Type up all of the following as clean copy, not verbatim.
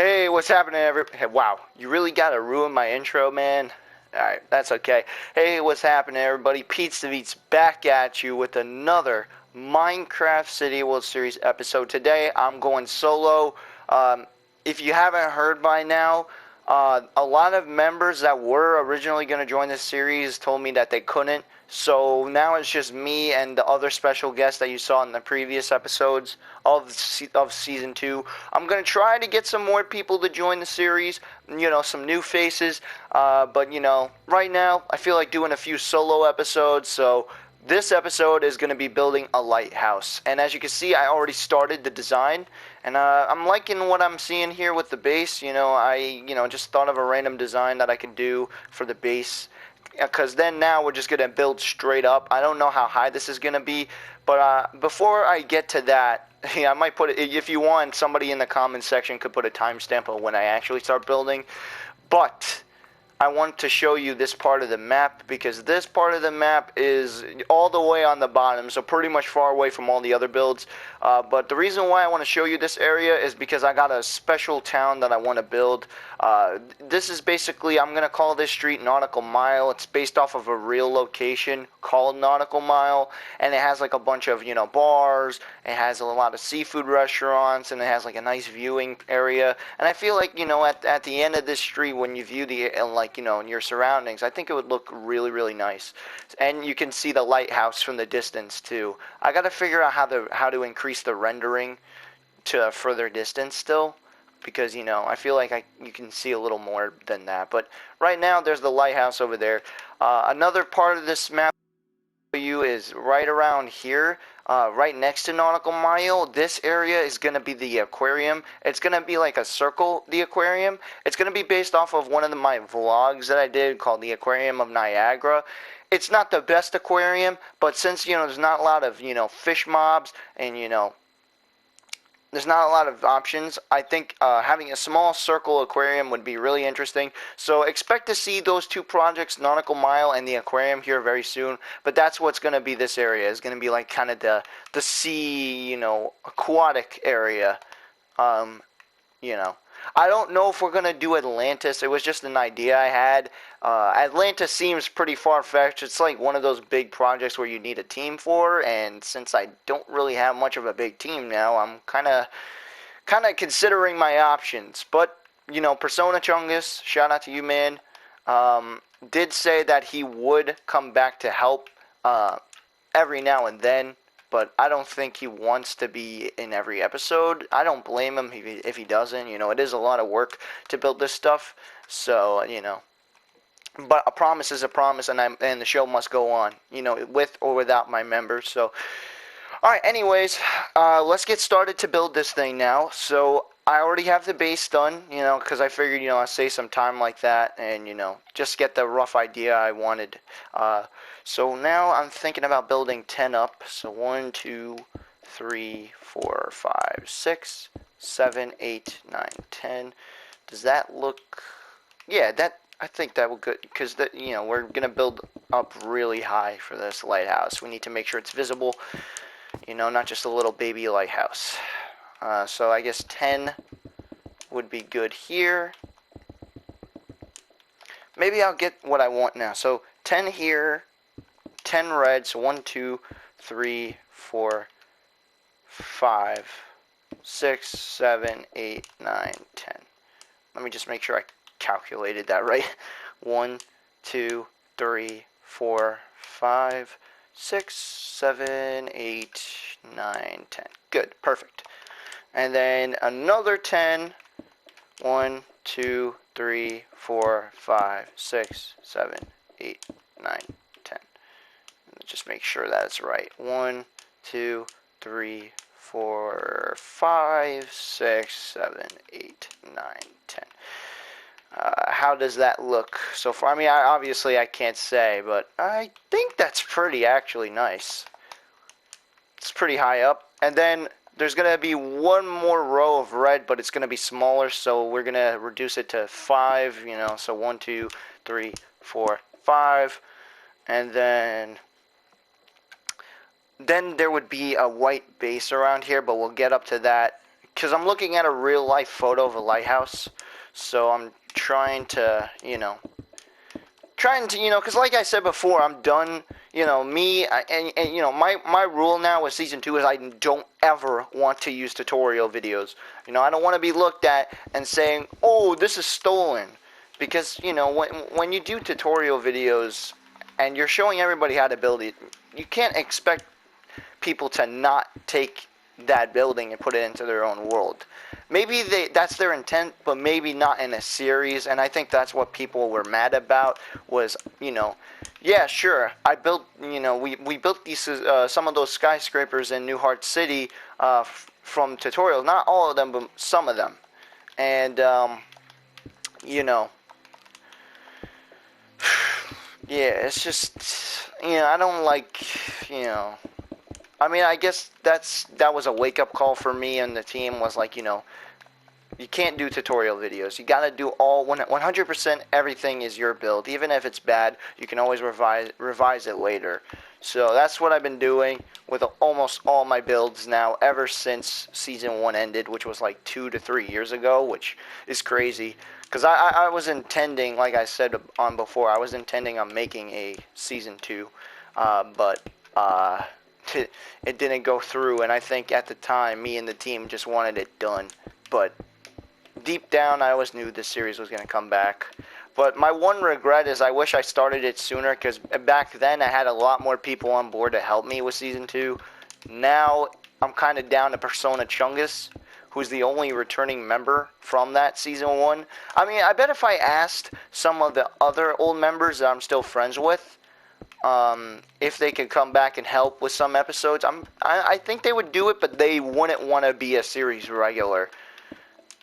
Hey, what's happening, Hey, wow, you really gotta ruin my intro, man. Alright, that's okay. Hey, what's happening, everybody? Pizza Beats back at you with another Minecraft City World Series episode. Today, I'm going solo. If you haven't heard by now, a lot of members that were originally going to join this series told me that they couldn't. So now it's just me and the other special guests that you saw in the previous episodes of season 2. I'm going to try to get some more people to join the series, some new faces. But right now I feel like doing a few solo episodes. So this episode is going to be building a lighthouse. And as you can see, I already started the design. And I'm liking what I'm seeing here with the base. I just thought of a random design that I could do for the base. Because then now we're just going to build straight up. I don't know how high this is going to be. But before I get to that, I might put it, if you want, somebody in the comments section could put a timestamp of when I actually start building. But I want to show you this part of the map because this part of the map is all the way on the bottom, so pretty much far away from all the other builds. But the reason why I want to show you this area is because I got a special town that I want to build. This is basically, I'm going to call this street Nautical Mile. It's based off of a real location called Nautical Mile, and it has like a bunch of, bars, it has a lot of seafood restaurants, and it has like a nice viewing area. And I feel like, at the end of this street, when you view the, in your surroundings, I think it would look really, really nice. And you can see the lighthouse from the distance too. I got to figure out how to increase the rendering to a further distance still, because I feel like you can see a little more than that. But right now there's the lighthouse over there. Another part of this map you is right around here, right next to Nautical Mile. This area is going to be the aquarium. It's going to be like a circle, the aquarium. It's going to be based off of one of my vlogs that I did called the Aquarium of Niagara. It's not the best aquarium, but since, there's not a lot of, fish mobs and, there's not a lot of options, I think having a small circle aquarium would be really interesting. So expect to see those two projects, Nautical Mile and the aquarium, here very soon. But that's what's going to be this area. It's going to be like kind of the sea, aquatic area. I don't know if we're going to do Atlantis. It was just an idea I had. Atlantis seems pretty far-fetched. It's like one of those big projects where you need a team for, and since I don't really have much of a big team now, I'm kind of considering my options. But, Persona Chungus, shout out to you, man, did say that he would come back to help every now and then. But I don't think he wants to be in every episode. I don't blame him if he doesn't. It is a lot of work to build this stuff. So, But a promise is a promise, and the show must go on, with or without my members. So, alright, anyways, let's get started to build this thing now. So, I already have the base done, because I figured, I'd save some time like that and, just get the rough idea I wanted. So now I'm thinking about building 10 up. So 1, 2, 3, 4, 5, 6, 7, 8, 9, 10. Does that look... Yeah, I think that will good, because we're going to build up really high for this lighthouse. We need to make sure it's visible, not just a little baby lighthouse. So I guess 10 would be good here. Maybe I'll get what I want now. So 10 here, 10 red, so 1, 2, 3, 4, 5, 6, 7, 8, 9, 10. Let me just make sure I calculated that right. 1, 2, 3, 4, 5, 6, 7, 8, 9, 10. Good, perfect. And then another 10. 1, 2, 3, 4, 5, 6, 7, 8, 9, 10. Just make sure that's right. 1, 2, 3, 4, 5, 6, 7, 8, 9, 10. How does that look so far? I mean, obviously I can't say, but I think that's pretty actually nice. It's pretty high up. And then there's going to be one more row of red, but it's going to be smaller, so we're going to reduce it to 5, so 1, 2, 3, 4, 5. And then there would be a white base around here, but we'll get up to that because I'm looking at a real life photo of a lighthouse, so I'm trying to, because like I said before, I'm done. My rule now with season 2 is I don't ever want to use tutorial videos. I don't want to be looked at and saying, "Oh, this is stolen," because when you do tutorial videos and you're showing everybody how to build it, you can't expect people to not take that building and put it into their own world. Maybe that's their intent, but maybe not in a series. And I think that's what people were mad about was, yeah, sure, I built, we built these some of those skyscrapers in New Heart City from tutorials. Not all of them, but some of them. And yeah, it's just, I don't like, I mean, I guess that was a wake-up call for me and the team was like, you can't do tutorial videos. You got to do 100% everything is your build. Even if it's bad, you can always revise it later. So that's what I've been doing with almost all my builds now ever since Season 1 ended, which was like 2 to 3 years ago, which is crazy. Because I was intending, like I said on before, I was intending on making a Season 2, but it didn't go through, and I think at the time, me and the team just wanted it done. But deep down, I always knew this series was going to come back. But my one regret is I wish I started it sooner, because back then I had a lot more people on board to help me with Season 2. Now, I'm kind of down to Persona Chungus, who's the only returning member from that Season 1. I mean, I bet if I asked some of the other old members that I'm still friends with, if they could come back and help with some episodes, I think they would do it, but they wouldn't want to be a series regular.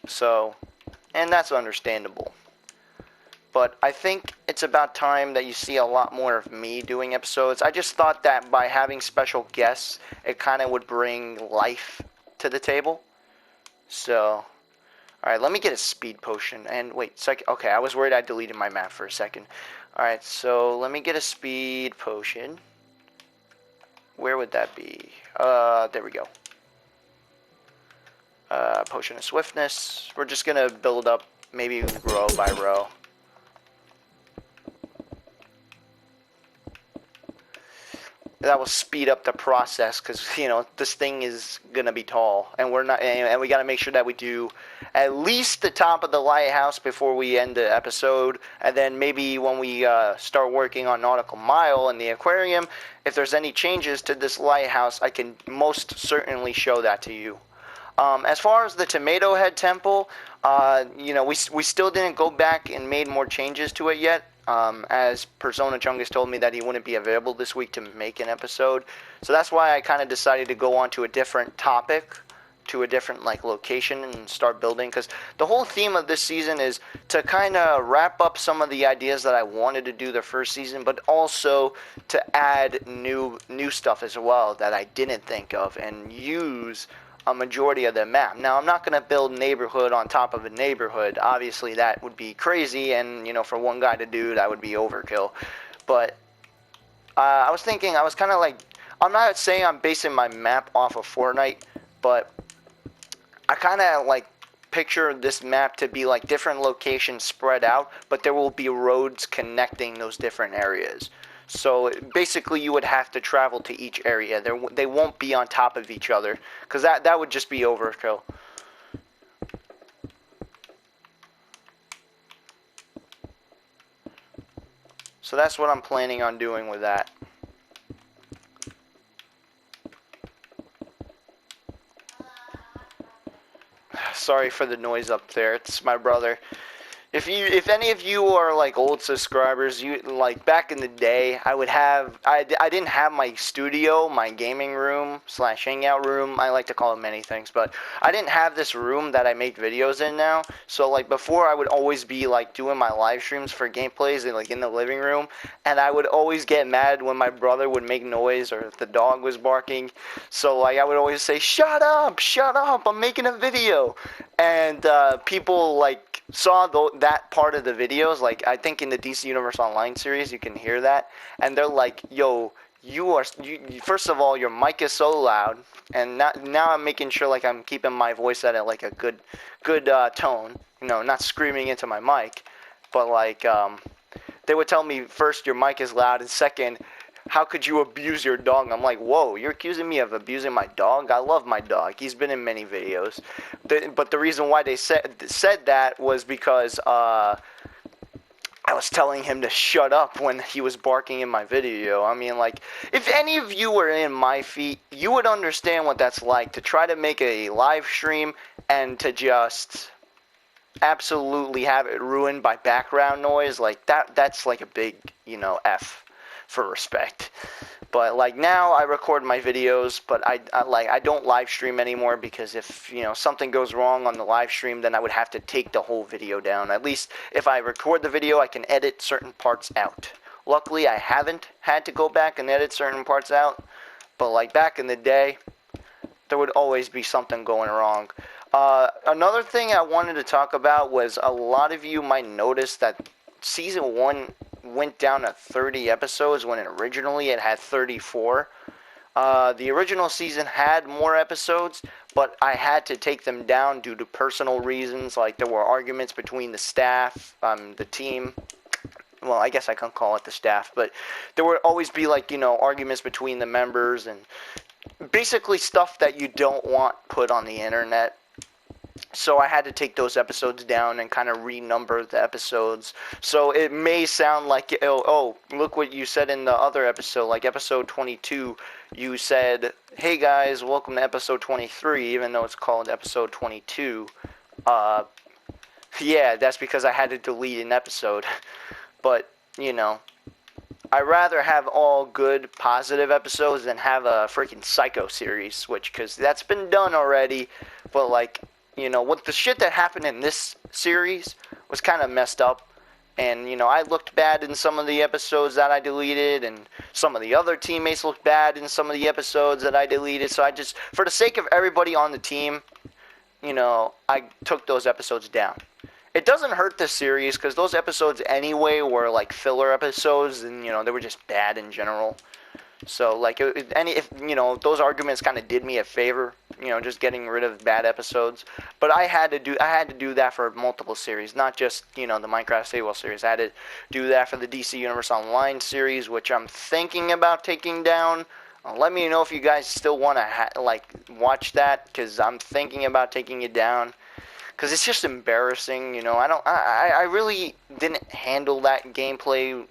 So, and that's understandable. But I think it's about time that you see a lot more of me doing episodes. I just thought that by having special guests, it kind of would bring life to the table. So, alright, let me get a speed potion. And wait, okay, I was worried I deleted my map for a second. Alright, so let me get a speed potion. Where would that be? There we go. Potion of swiftness. We're just gonna build up maybe row by row. That will speed up the process because this thing is gonna be tall, and we got to make sure that we do at least the top of the lighthouse before we end the episode, and then maybe when we start working on Nautical Mile and the aquarium, if there's any changes to this lighthouse, I can most certainly show that to you. As far as the Tomato Head Temple, we still didn't go back and made more changes to it yet. As Persona Chungus told me that he wouldn't be available this week to make an episode. So that's why I kind of decided to go on to a different topic, to a different location and start building. Because the whole theme of this season is to kind of wrap up some of the ideas that I wanted to do the first season, but also to add new stuff as well that I didn't think of and use a majority of the map. Now, I'm not going to build neighborhood on top of a neighborhood. Obviously, that would be crazy, and, for one guy to do, that would be overkill. But I was thinking, I was kind of I'm not saying I'm basing my map off of Fortnite, but I kind of, picture this map to be, different locations spread out, but there will be roads connecting those different areas. So basically, you would have to travel to each area. They won't be on top of each other, because that would just be overkill. So that's what I'm planning on doing with that. Sorry for the noise up there. It's my brother. If any of you are old subscribers, back in the day, I didn't have my studio, my gaming room / hangout room. I like to call it many things, but I didn't have this room that I make videos in now. So before, I would always be doing my live streams for gameplays in the living room, and I would always get mad when my brother would make noise or if the dog was barking. So I would always say, shut up, I'm making a video," and people saw that part of the videos. I think in the DC Universe Online series you can hear that, and they're like, "Yo, first of all, your mic is so loud, and now I'm making sure like I'm keeping my voice at like a good tone, not screaming into my mic, but like they would tell me first your mic is loud, and second, how could you abuse your dog? I'm like, whoa, you're accusing me of abusing my dog? I love my dog. He's been in many videos, but the reason why they said that was because I was telling him to shut up when he was barking in my video. I mean, like, if any of you were in my feet, you would understand what that's like to try to make a live stream and to just absolutely have it ruined by background noise. Like, that's like a big, F for respect. But like now I record my videos, but I don't live stream anymore because if something goes wrong on the live stream, then I would have to take the whole video down. At least if I record the video, I can edit certain parts out. Luckily, I haven't had to go back and edit certain parts out, but like back in the day, there would always be something going wrong. Another thing I wanted to talk about was a lot of you might notice that season 1 went down to 30 episodes when originally it had 34. The original season had more episodes, but I had to take them down due to personal reasons. Like there were arguments between the staff, the team. Well, I guess I can't call it the staff, but there would always be like, arguments between the members and basically stuff that you don't want put on the internet. So I had to take those episodes down and kind of renumber the episodes. So it may sound like, oh, look what you said in the other episode, like episode 22. You said, hey guys, welcome to episode 23, even though it's called episode 22. Yeah, that's because I had to delete an episode. But, I'd rather have all good, positive episodes than have a freaking Psycho series, because that's been done already. But, like, what the shit that happened in this series was kind of messed up. And, I looked bad in some of the episodes that I deleted, and some of the other teammates looked bad in some of the episodes that I deleted. So I just, for the sake of everybody on the team, I took those episodes down. It doesn't hurt the series, because those episodes anyway were, like, filler episodes, and, they were just bad in general. So, like, if those arguments kind of did me a favor, just getting rid of bad episodes. But I had to do that for multiple series, not just, the Minecraft Stable series. I had to do that for the DC Universe Online series, which I'm thinking about taking down. Let me know if you guys still want to, watch that, because I'm thinking about taking it down. Because it's just embarrassing, I really didn't handle that gameplay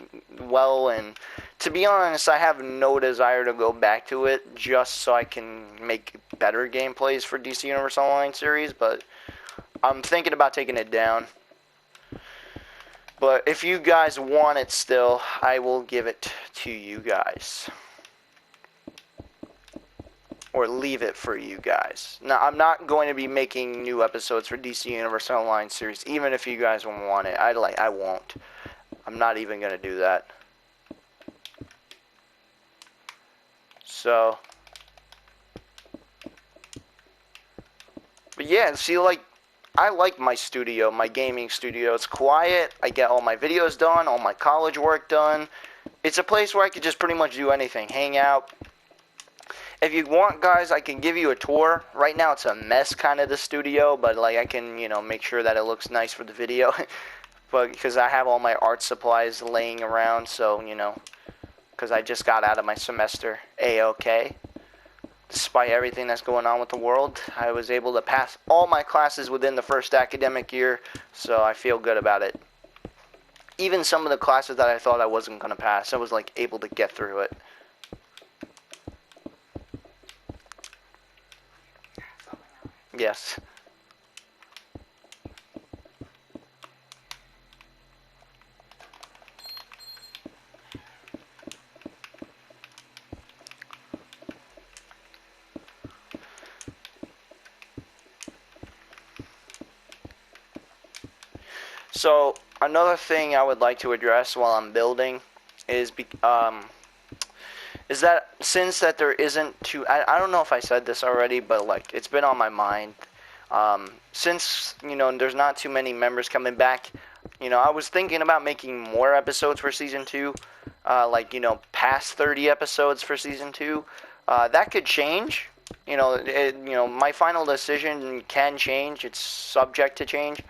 well, and to be honest, I have no desire to go back to it just so I can make better gameplays for DC Universe Online series, but I'm thinking about taking it down. But if you guys want it still, I will give it to you guys. Or leave it for you guys. Now, I'm not going to be making new episodes for DC Universe Online series, even if you guys want it. I won't. I'm not even going to do that. So, but yeah, see, I like my studio, my gaming studio. It's quiet. I get all my videos done, all my college work done. It's a place where I could just pretty much do anything. Hang out. If you want, guys, I can give you a tour. Right now, it's a mess, kind of, the studio, but, I can, make sure that it looks nice for the video. But, because I have all my art supplies laying around, so, because I just got out of my semester A-OK. Despite everything that's going on with the world, I was able to pass all my classes within the first academic year, so I feel good about it. Even some of the classes that I thought I wasn't going to pass, I was, able to get through it. Yes. So, another thing I would like to address while I'm building is that since that there isn't I don't know if I said this already, but it's been on my mind. Since there's not too many members coming back, You know, I was thinking about making more episodes for season 2, like, you know, past 30 episodes for season 2. That could change. You know, my final decision can change. It's subject to change.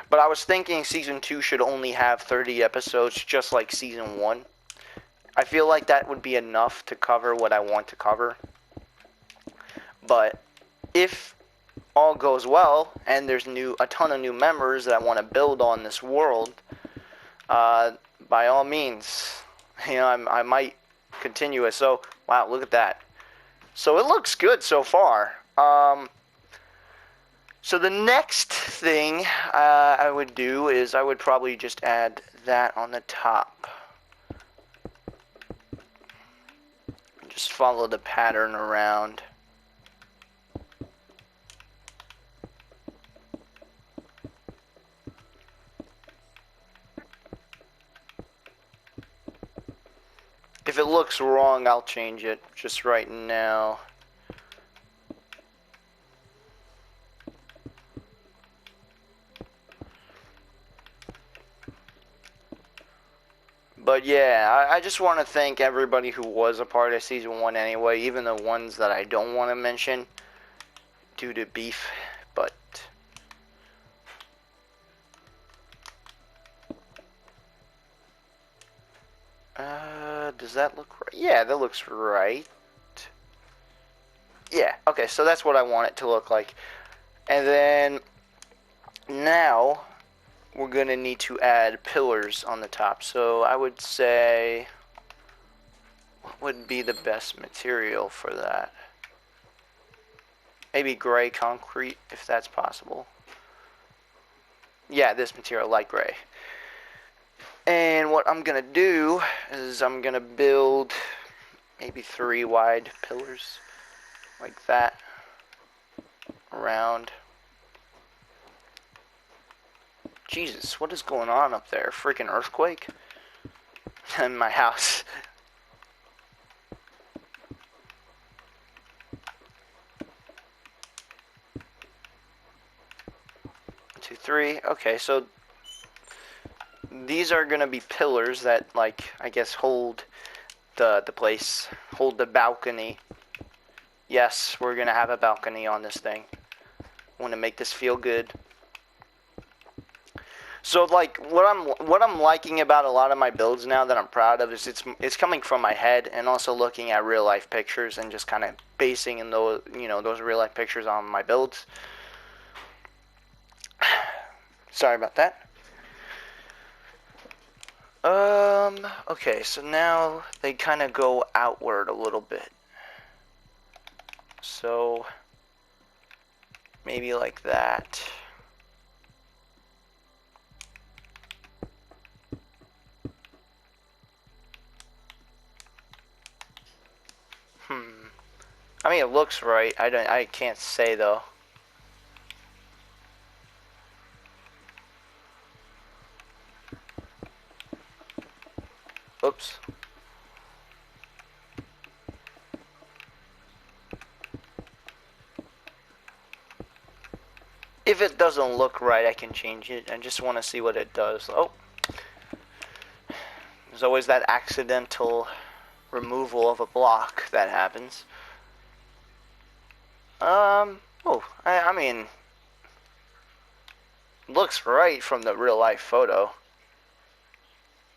But I was thinking season 2 should only have 30 episodes, just like season 1. I feel like that would be enough to cover what I want to cover. But if all goes well and there's a ton of new members that want to build on this world, by all means, you know, I might continue it. So, wow, look at that. So it looks good so far. So the next thing I would do is I would probably just add that on the top. Just follow the pattern around. If it looks wrong, I'll change it just right now. But yeah, I just want to thank everybody who was a part of Season 1 anyway, even the ones that I don't want to mention due to beef, but... does that look right? Yeah, that looks right. Yeah, okay, so that's what I want it to look like. And then, now, we're going to need to add pillars on the top. So I would say, what would be the best material for that? Maybe gray concrete, if that's possible. Yeah, this material, light gray. And what I'm going to do is I'm going to build maybe 3 wide pillars like that around. Jesus, what is going on up there? Freaking earthquake? In my house. Two, three. Okay, so these are gonna be pillars that, like, I guess hold the place, hold the balcony. Yes, we're gonna have a balcony on this thing. I want to make this feel good. So, like, what I'm liking about a lot of my builds now that I'm proud of is it's coming from my head, and also looking at real life pictures and just kind of basing in those, you know, those real life pictures on my builds. Sorry about that. Okay, so now they kind of go outward a little bit. So, maybe like that. I mean, it looks right. I can't say though. Oops. If it doesn't look right, I can change it. I just want to see what it does. Oh. There's always that accidental removal of a block that happens. I mean, looks right from the real life photo.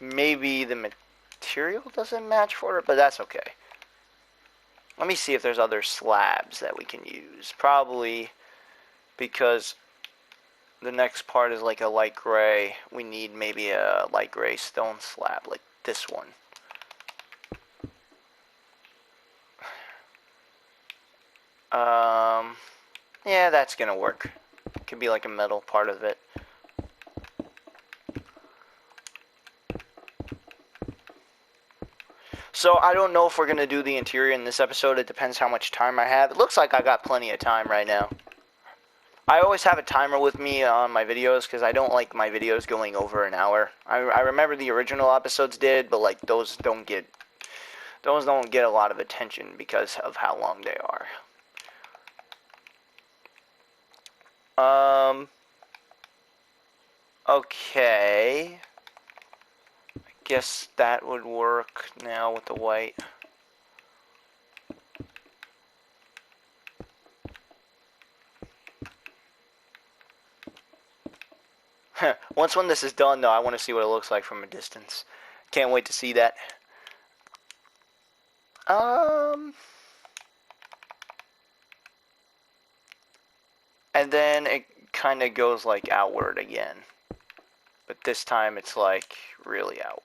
Maybe the material doesn't match for it, but that's okay. Let me see if there's other slabs that we can use. Probably because the next part is like a light gray. We need maybe a light gray stone slab like this one. Yeah, that's gonna work. It could be like a metal part of it. So I don't know if we're gonna do the interior in this episode. It depends how much time I have. It looks like I got plenty of time right now. I always have a timer with me on my videos because I don't like my videos going over an hour. I remember the original episodes did, but like those don't get a lot of attention because of how long they are. Okay. I guess that would work now with the white. Once when this is done, though, I want to see what it looks like from a distance. Can't wait to see that. And then it kind of goes like outward again. But this time it's like really outward.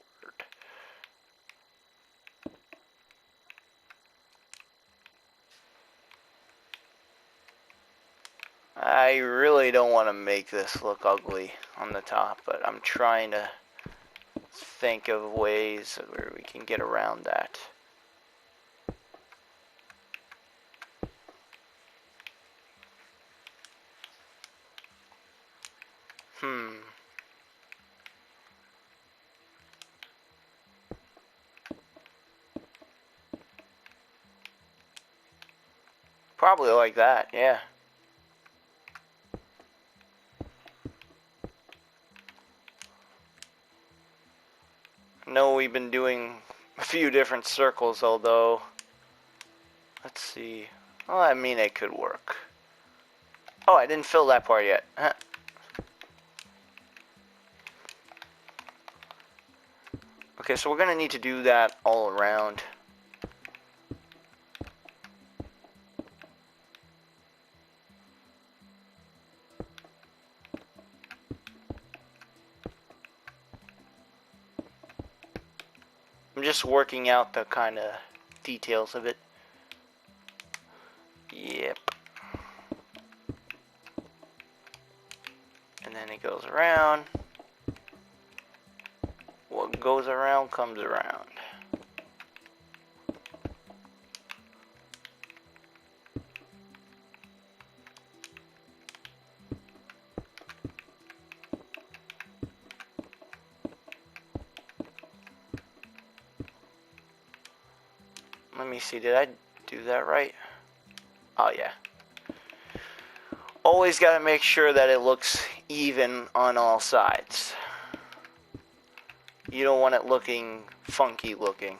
I really don't want to make this look ugly on the top, but I'm trying to think of ways where we can get around that. Probably like that, yeah. I know we've been doing a few different circles, although, let's see. Well, I mean, it could work. Oh, I didn't fill that part yet. Huh. Okay, so we're going to need to do that all around. I'm just working out the kind of details of it. Yep. And then it goes around. What goes around comes around. Let me see, did I do that right? Oh yeah. Always got to make sure that it looks even on all sides. You don't want it looking funky looking.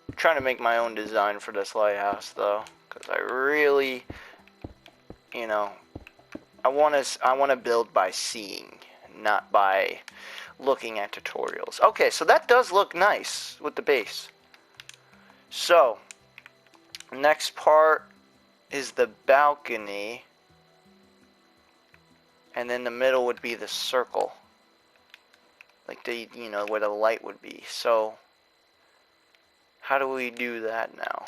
I'm trying to make my own design for this lighthouse though, because I really, you know, I want to build by seeing, not by looking at tutorials. Okay, so that does look nice with the base. So, next part is the balcony, and then the middle would be the circle, like the, you know, where the light would be. So, how do we do that now?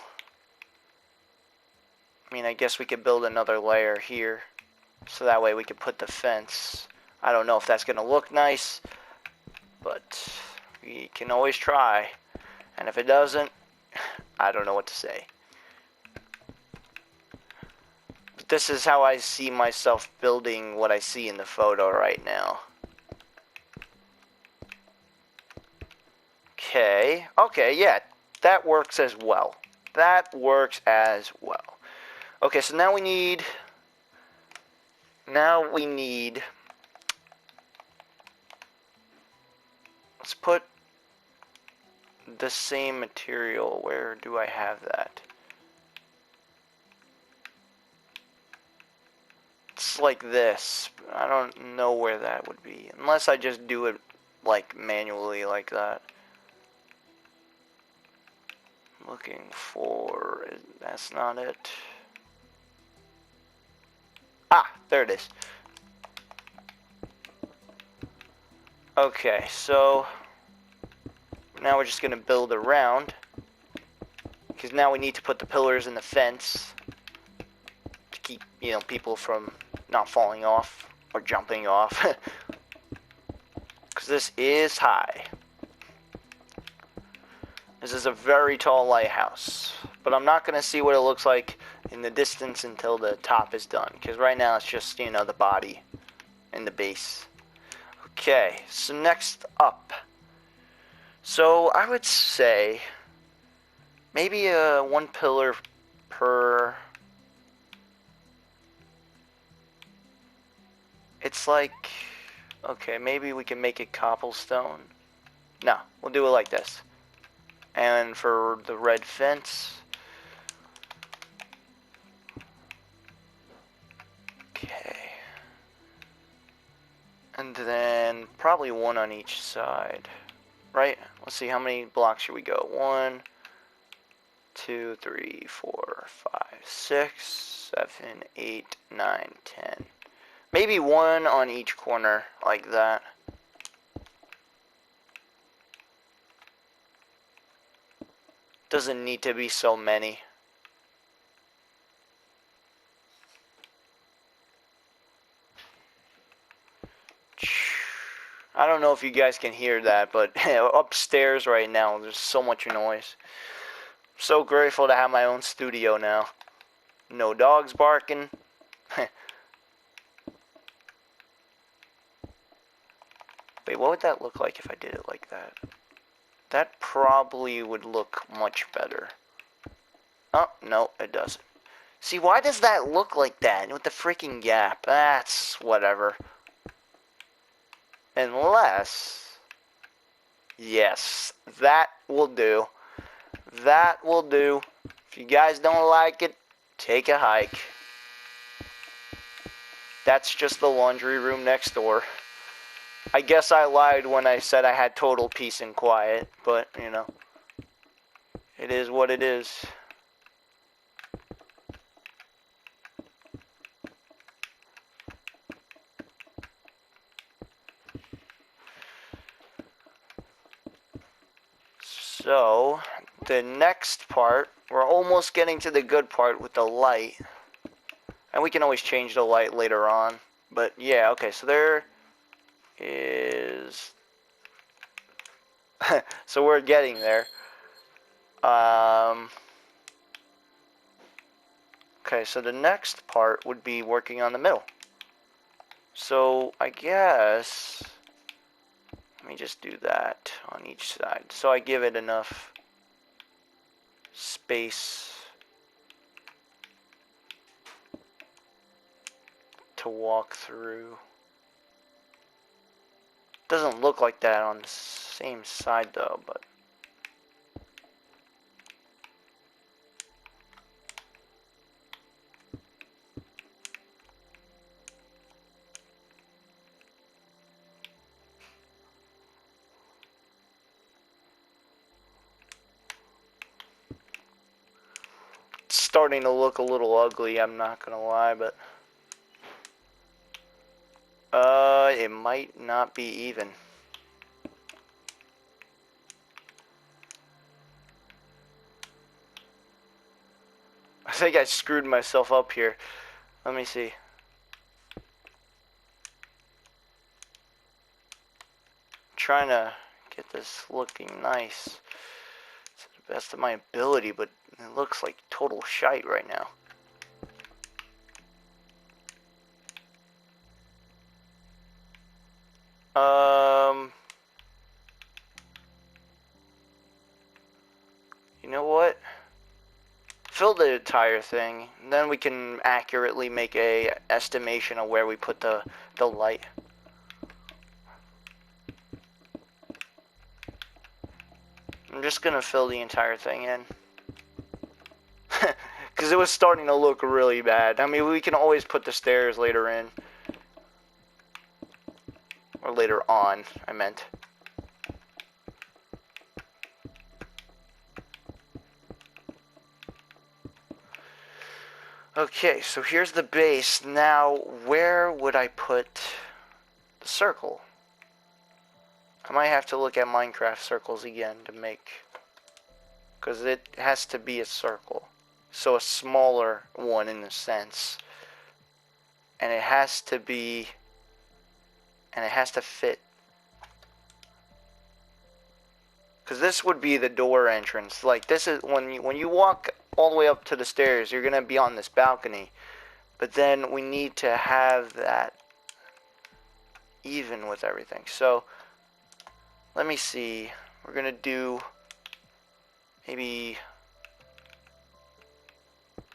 I mean, I guess we could build another layer here, so that way we could put the fence. I don't know if that's gonna look nice, but we can always try. And if it doesn't, I don't know what to say. But this is how I see myself building what I see in the photo right now. Okay, yeah, that works as well. That works as well. Okay, so now we need, let's put the same material. Where do I have that? It's like this. I don't know where that would be, unless I just do it like manually like that. Looking for, that's not it. Ah, there it is. Okay, so now we're just going to build around, because now we need to put the pillars in the fence to keep, you know, people from not falling off or jumping off, because this is high. This is a very tall lighthouse, but I'm not going to see what it looks like in the distance until the top is done, because right now it's just, you know, the body and the base. Okay, so next up. So I would say maybe one pillar per It's like, okay, maybe we can make it cobblestone. No, we'll do it like this. And for the red fence, okay. And then probably one on each side, right? Let's see, how many blocks should we go? 1, 2, 3, 4, 5, 6, 7, 8, 9, 10. Maybe one on each corner, like that. Doesn't need to be so many. I don't know if you guys can hear that, but upstairs right now, there's so much noise. I'm so grateful to have my own studio now. No dogs barking. Wait, what would that look like if I did it like that? That probably would look much better. Oh, no, it doesn't. See, why does that look like that with the freaking gap? That's whatever. Unless... Yes, that will do. That will do. If you guys don't like it, take a hike. That's just the laundry room next door. I guess I lied when I said I had total peace and quiet, but, you know, it is what it is. So, the next part, we're almost getting to the good part with the light. And we can always change the light later on. But yeah, okay, so there is... so we're getting there. Okay, so the next part would be working on the middle. So I guess... Let me just do that on each side. So I give it enough space to walk through. Doesn't look like that on the same side though, but it's starting to look a little ugly, I'm not gonna lie, but it might not be even. I think I screwed myself up here. Let me see. Trying to get this looking nice to the best of my ability, but it looks like total shite right now. You know what? Fill the entire thing, and then we can accurately make a estimation of where we put the light. I'm just gonna fill the entire thing in. Because it was starting to look really bad. I mean, we can always put the stairs later in. Or later on, I meant. Okay, so here's the base. Now, where would I put the circle? I might have to look at Minecraft circles again to make... because it has to be a circle. So a smaller one in a sense. And it has to be... and it has to fit. Because this would be the door entrance. Like, this is... when you walk all the way up to the stairs, you're going to be on this balcony. But then we need to have that even with everything. So, let me see. We're going to do maybe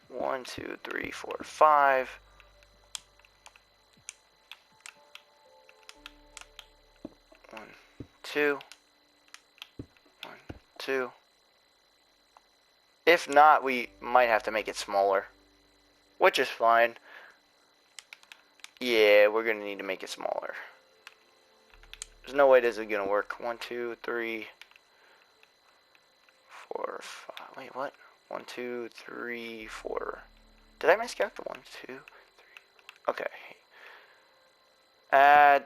1, 2, 3, 4, 5. 2. 1, 2. If not, we might have to make it smaller, which is fine. Yeah, we're gonna need to make it smaller. There's no way this is gonna work. 1, 2, 3, 4, 5. Wait, what? 1, 2, 3, 4. Did I miscalculate? 1, 2, 3. Okay.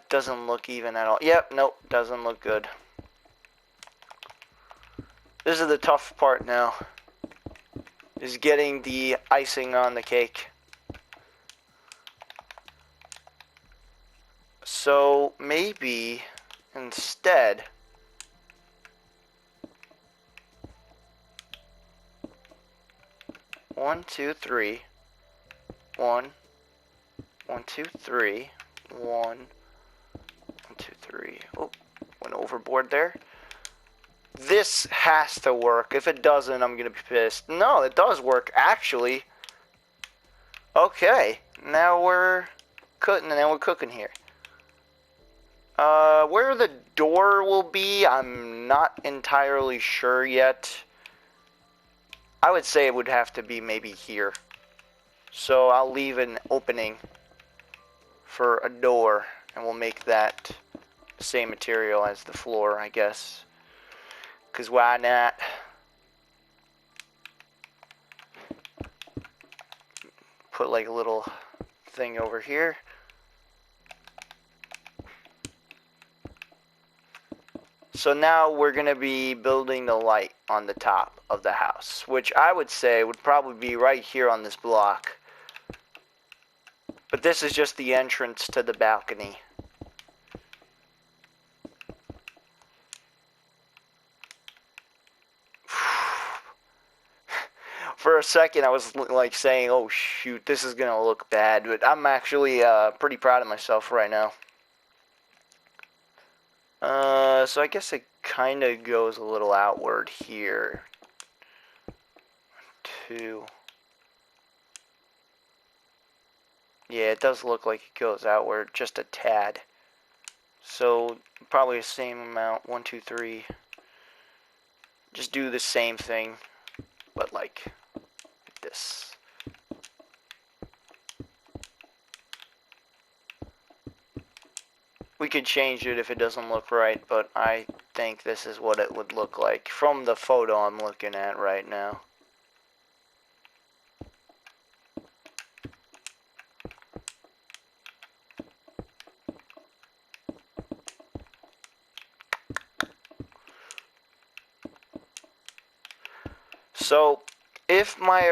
Doesn't look even at all. Yep, nope, doesn't look good. This is the tough part now. Is getting the icing on the cake. So maybe instead one, two, three. 1, 1, 2, 3. 1, 1, 2, 3. Oh, went overboard there. This has to work. If it doesn't, I'm gonna be pissed. No, it does work, actually. Okay, now we're cooking here. Where the door will be, I'm not entirely sure yet. I would say it would have to be maybe here. So I'll leave an opening for a door, and we'll make that the same material as the floor, I guess. 'Cause why not? Put like a little thing over here. So now we're gonna be building the light on the top of the house, which I would say would probably be right here on this block. But this is just the entrance to the balcony. For a second, I was like saying, oh shoot, this is gonna look bad, but I'm actually pretty proud of myself right now. So I guess it kind of goes a little outward here. 2. Yeah, it does look like it goes outward just a tad. So probably the same amount. 1, 2, 3. Just do the same thing, but like this. We could change it if it doesn't look right, but I think this is what it would look like from the photo I'm looking at right now. So if my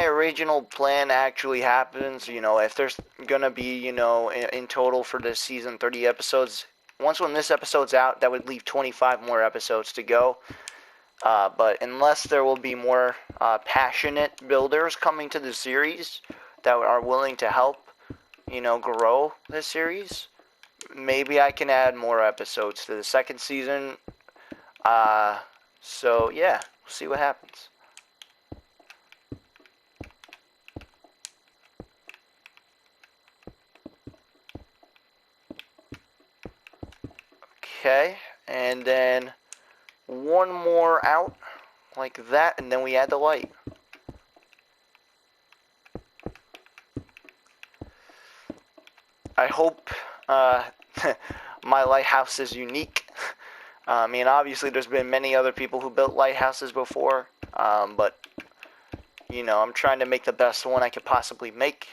original plan actually happens, you know, if there's gonna be, you know, in total for this season 30 episodes, when this episode's out, that would leave 25 more episodes to go. But unless there will be more passionate builders coming to the series that are willing to help, you know, grow this series, maybe I can add more episodes to the second season. So yeah, we'll see what happens. Okay, and then one more out like that, and then we add the light. I hope my lighthouse is unique. I mean, obviously there's been many other people who built lighthouses before, but you know, I'm trying to make the best one I could possibly make.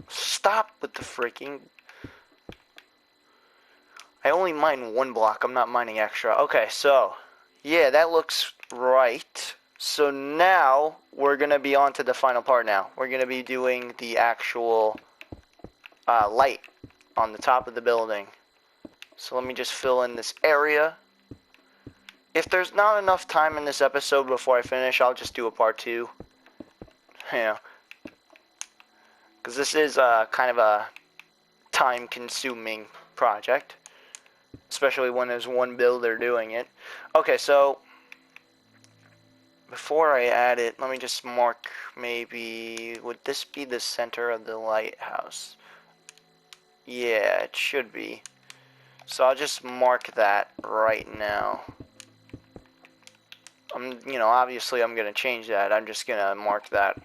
Stop with the freaking... I only mine one block, I'm not mining extra. Okay, so, yeah, that looks right. So now, we're going to be on to the final part now. We're going to be doing the actual light on the top of the building. So let me just fill in this area. If there's not enough time in this episode before I finish, I'll just do a part 2. You know. Because this is kind of a time-consuming project, especially when there's one builder doing it. Okay, so before I add it, let me just mark, maybe, would this be the center of the lighthouse? Yeah, it should be. So I'll just mark that right now. Obviously I'm going to change that. I'm just going to mark that.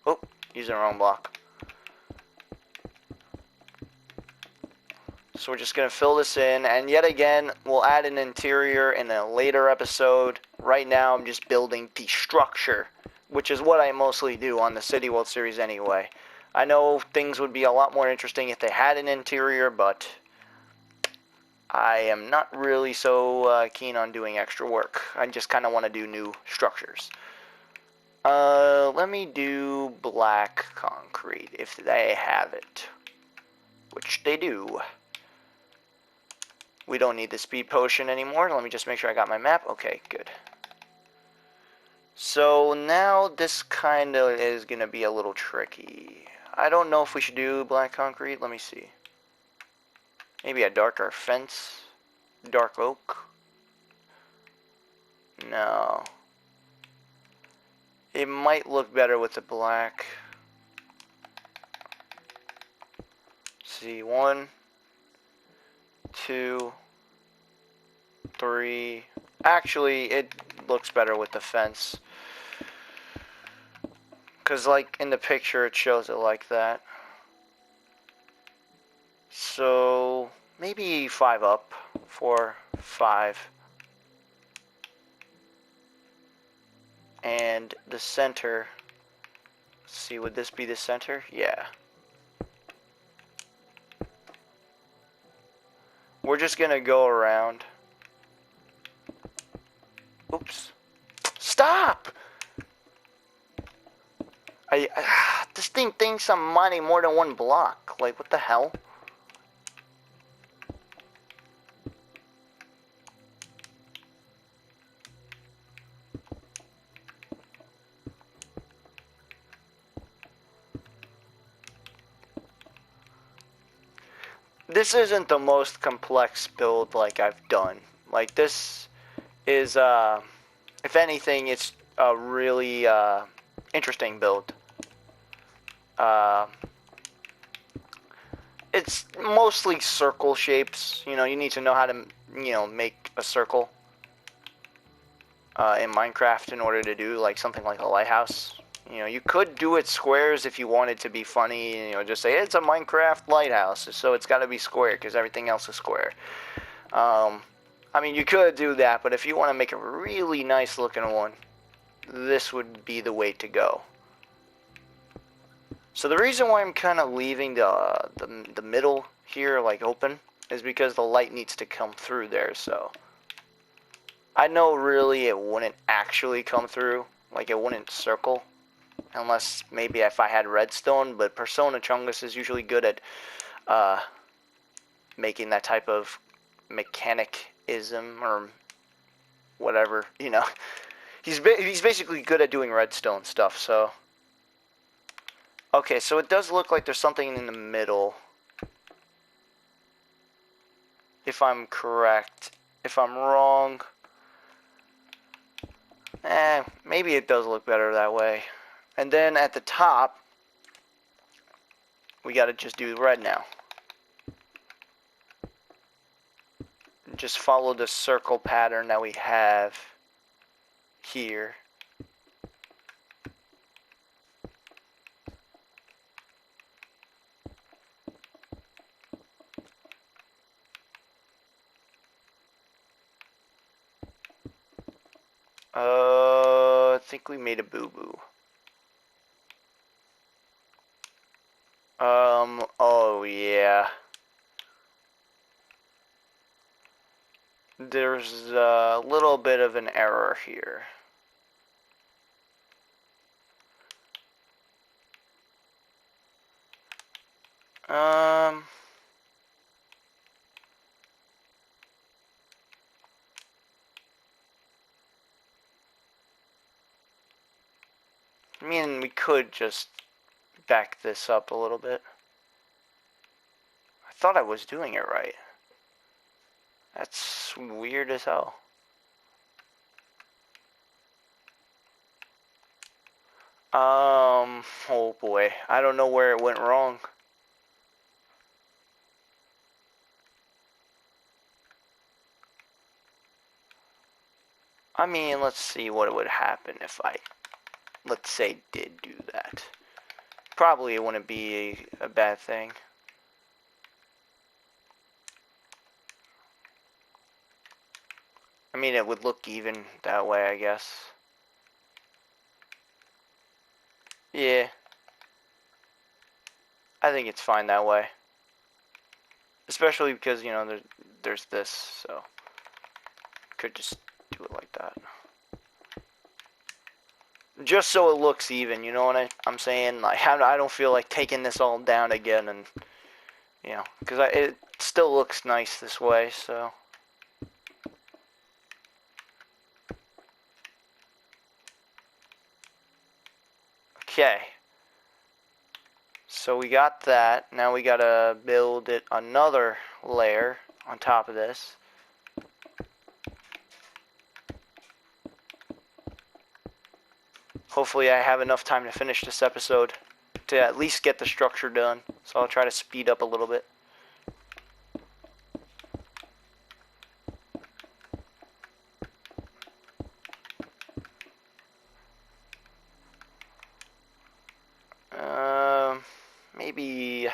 Oh, using the wrong block. So we're just going to fill this in, and yet again, we'll add an interior in a later episode. Right now, I'm just building the structure, which is what I mostly do on the City World series anyway. I know things would be a lot more interesting if they had an interior, but I am not really so keen on doing extra work. I just kind of want to do new structures. Let me do black concrete, if they have it, which they do. We don't need the speed potion anymore. Let me just make sure I got my map. Okay, good. So now this kind of is going to be a little tricky. I don't know if we should do black concrete. Let me see. Maybe a darker fence. Dark oak. No. It might look better with the black. Let's see, 1, 2, 3. Actually, it looks better with the fence. Because, like, in the picture, it shows it like that. So, maybe 5 up. 4, 5. And the center. Let's see, would this be the center? Yeah. We're just going to go around. Oops. Stop! This thing thinks I'm mining more than one block. Like, what the hell? This isn't the most complex build like I've done. Like, this is, if anything, it's a really interesting build. It's mostly circle shapes. You need to know how to, make a circle in Minecraft in order to do like something like a lighthouse. You could do it squares if you wanted to be funny. Just say it's a Minecraft lighthouse, so it's got to be square because everything else is square. I mean, you could do that, but if you want to make a really nice looking one, this would be the way to go. So the reason why I'm kind of leaving the middle here like open is because the light needs to come through there. So I know really it wouldn't actually come through, like it wouldn't circle, unless maybe if I had redstone. But Persona Chungus is usually good at making that type of mechanicism or whatever. He's basically good at doing redstone stuff. So. Okay, so it does look like there's something in the middle. If I'm correct. If I'm wrong, maybe it does look better that way. And then at the top, we gotta just do red now. Just follow the circle pattern that we have here. I think we made a boo-boo. Oh yeah. There's a little bit of an error here. I mean, we could just back this up a little bit. I thought I was doing it right. That's weird as hell. Oh boy. I don't know where it went wrong. I mean, let's see what would happen if I, let's say, did do that. Probably it wouldn't be a bad thing. I mean, it would look even that way, I guess. Yeah. I think it's fine that way. Especially because, you know, there's this, so could just do it like that. Just so it looks even, you know what I'm saying? Like, I don't feel like taking this all down again, and, you know, because it still looks nice this way, so. Okay. So we got that. Now we gotta build it another layer on top of this. Hopefully I have enough time to finish this episode to at least get the structure done. So I'll try to speed up a little bit. Maybe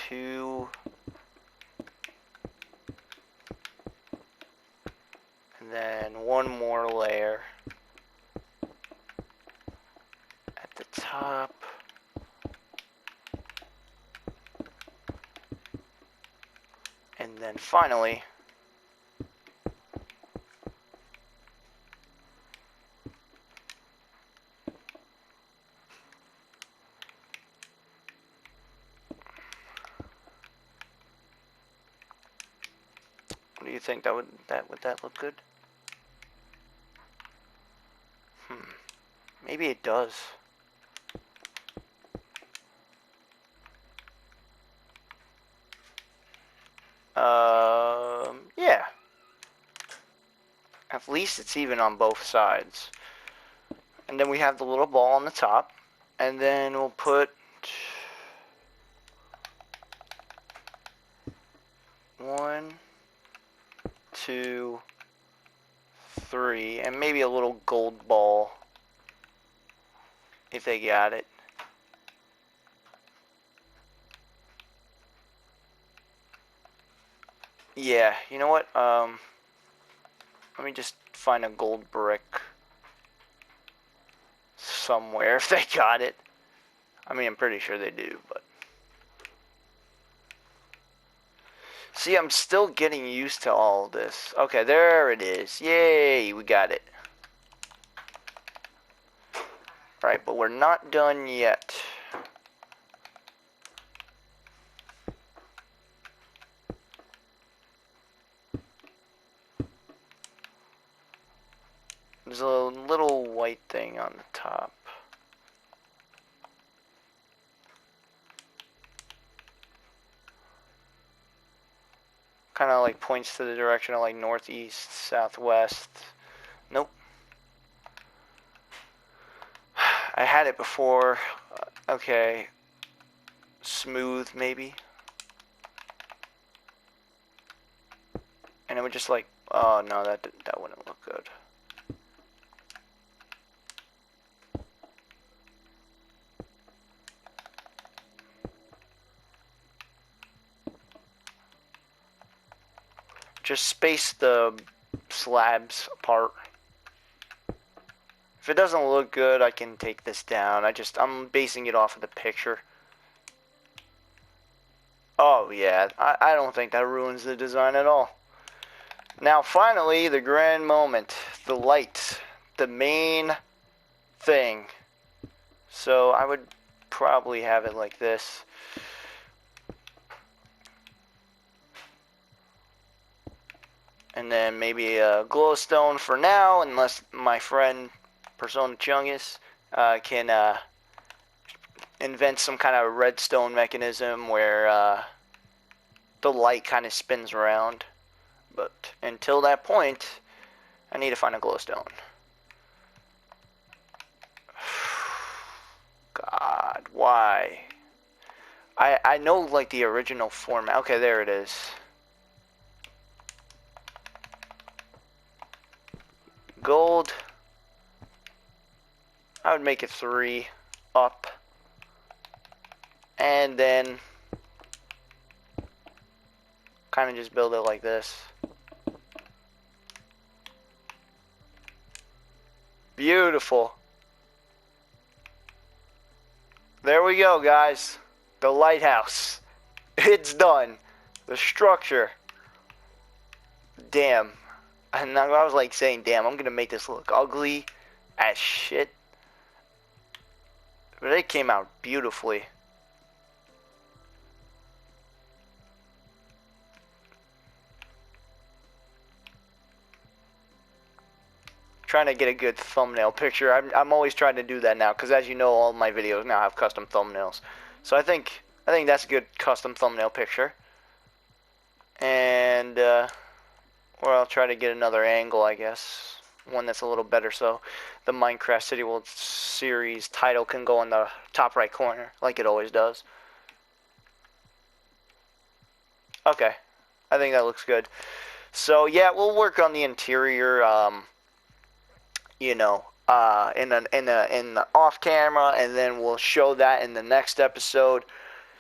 2. And then 1 more layer at the top. And then finally, what do you think? Would that look good? Maybe it does. Yeah. At least it's even on both sides. And then we have the little ball on the top. And then we'll put 1, 2, 3, and maybe a little gold ball if they got it. Yeah, you know what? Let me just find a gold brick somewhere if they got it. I mean, I'm pretty sure they do, but. See, I'm still getting used to all this. Okay, there it is. Yay, we got it. Right, but we're not done yet. There's a little white thing on the top. Kind of like points to the direction of like northeast, southwest. Nope. I had it before. Okay. Smooth, maybe. And it would just like, oh no, that wouldn't look good. Just space the slabs apart. If it doesn't look good, I can take this down. I'm basing it off of the picture. Oh yeah, I don't think that ruins the design at all. Now finally, the grand moment. The light. The main thing. So I would probably have it like this. And then maybe a glowstone for now, unless my friend Persona Chungus can invent some kind of redstone mechanism where the light kind of spins around. But until that point, I need to find a glowstone. God, why? I know like the original format. Okay, there it is. Gold. I would make it 3 up. And then kind of just build it like this. Beautiful. There we go, guys. The lighthouse. It's done. The structure. Damn. And I was like saying, damn, I'm gonna make this look ugly as shit. But it came out beautifully. Trying to get a good thumbnail picture. I'm always trying to do that now, because as you know, all my videos now have custom thumbnails. So I think that's a good custom thumbnail picture. And or I'll try to get another angle, I guess, one that's a little better, so the Minecraft City World series title can go in the top right corner, like it always does. Okay, I think that looks good. So yeah, we'll work on the interior. You know, in the off camera, and then we'll show that in the next episode.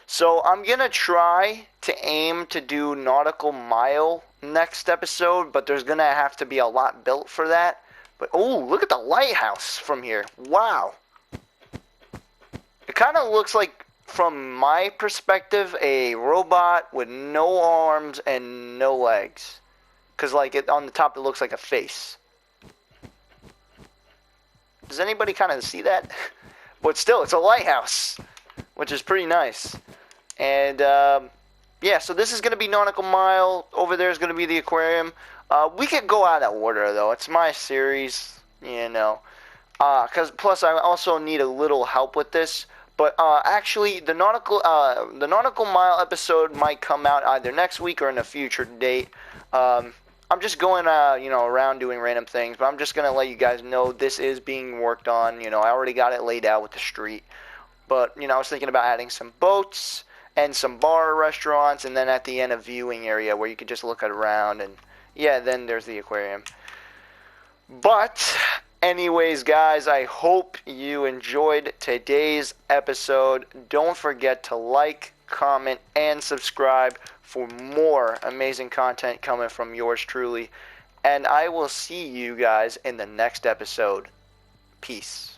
So I'm gonna try to aim to do Nautical Mile next episode, but there's gonna have to be a lot built for that. But oh, look at the lighthouse from here! Wow, it kind of looks like, from my perspective, a robot with no arms and no legs, because like on the top it looks like a face. Does anybody kind of see that? But still, it's a lighthouse, which is pretty nice. And yeah, so this is going to be Nautical Mile. Over there is going to be the aquarium. We could go out of order, though. It's my series, you know. Plus, I also need a little help with this. But actually, the Nautical Mile episode might come out either next week or in a future date. I'm just going, you know, around doing random things, but I'm just going to let you guys know this is being worked on. You know, I already got it laid out with the street. But, you know, I was thinking about adding some boats and some bar restaurants, and then at the end a viewing area where you could just look around, and yeah, then there's the aquarium. But anyways, guys, I hope you enjoyed today's episode. Don't forget to like, comment, and subscribe for more amazing content coming from yours truly. And I will see you guys in the next episode. Peace.